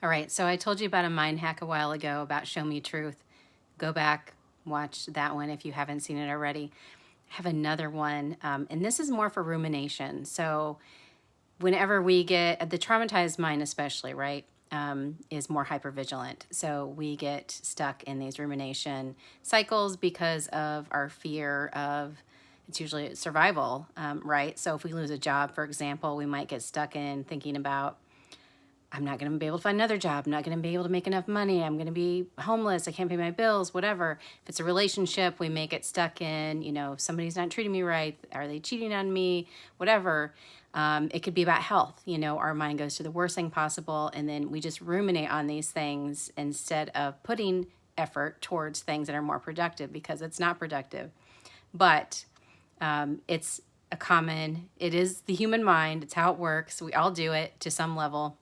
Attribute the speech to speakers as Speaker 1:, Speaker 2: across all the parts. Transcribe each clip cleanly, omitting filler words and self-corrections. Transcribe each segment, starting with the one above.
Speaker 1: All right, so I told you about a mind hack a while ago about Show Me Truth. Go back, watch that one if you haven't seen it already. I have another one, and this is more for rumination. So whenever we get, the traumatized mind especially, right, is more hypervigilant. So we get stuck in these rumination cycles because of our fear of, it's usually survival, right? So if we lose a job, for example, we might get stuck in thinking about, I'm not going to be able to find another job. I'm not going to be able to make enough money. I'm going to be homeless. I can't pay my bills, whatever. If it's a relationship, we may get stuck in, if somebody's not treating me right, are they cheating on me, whatever. It could be about health. Our mind goes to the worst thing possible, and then we just ruminate on these things instead of putting effort towards things that are more productive, because it's not productive. But it is the human mind. It's how it works. We all do it to some level.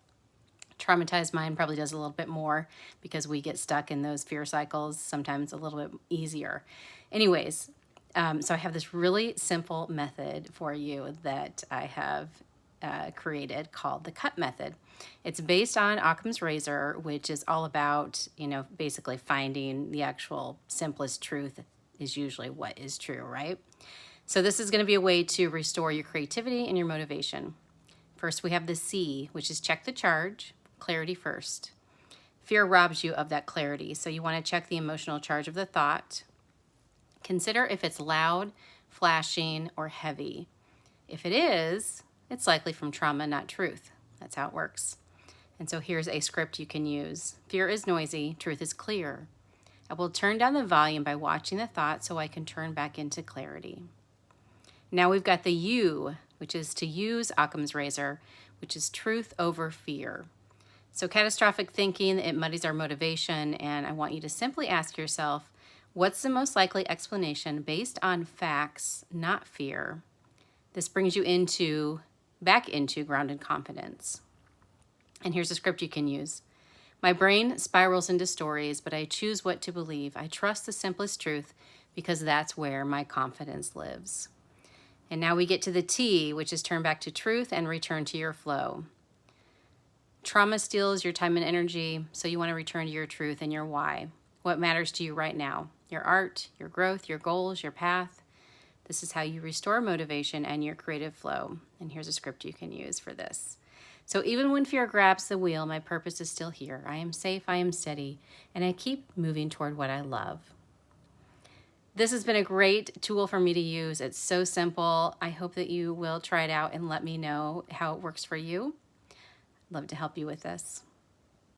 Speaker 1: Traumatized mind probably does a little bit more because we get stuck in those fear cycles, sometimes a little bit easier. Anyways, so I have this really simple method for you that I have created called the cut method. It's based on Occam's razor, which is all about, basically finding the actual simplest truth is usually what is true, right? So this is going to be a way to restore your creativity and your motivation. First, we have the C, which is check the charge. Clarity first. Fear robs you of that clarity, so you want to check the emotional charge of the thought. Consider if it's loud, flashing, or heavy. If it is, it's likely from trauma, not truth. That's how it works. And so here's a script you can use. Fear is noisy, truth is clear. I will turn down the volume by watching the thought so I can turn back into clarity. Now we've got the U, which is to use Occam's razor, which is truth over fear. So catastrophic thinking, it muddies our motivation, and I want you to simply ask yourself, what's the most likely explanation based on facts, not fear? This brings you back into grounded confidence. And here's a script you can use. My brain spirals into stories, but I choose what to believe. I trust the simplest truth because that's where my confidence lives. And now we get to the T, which is turn back to truth and return to your flow. Trauma steals your time and energy, so you want to return to your truth and your why. What matters to you right now? Your art, your growth, your goals, your path. This is how you restore motivation and your creative flow. And here's a script you can use for this. So even when fear grabs the wheel, my purpose is still here. I am safe, I am steady, and I keep moving toward what I love. This has been a great tool for me to use. It's so simple. I hope that you will try it out and let me know how it works for you. Love to help you with this.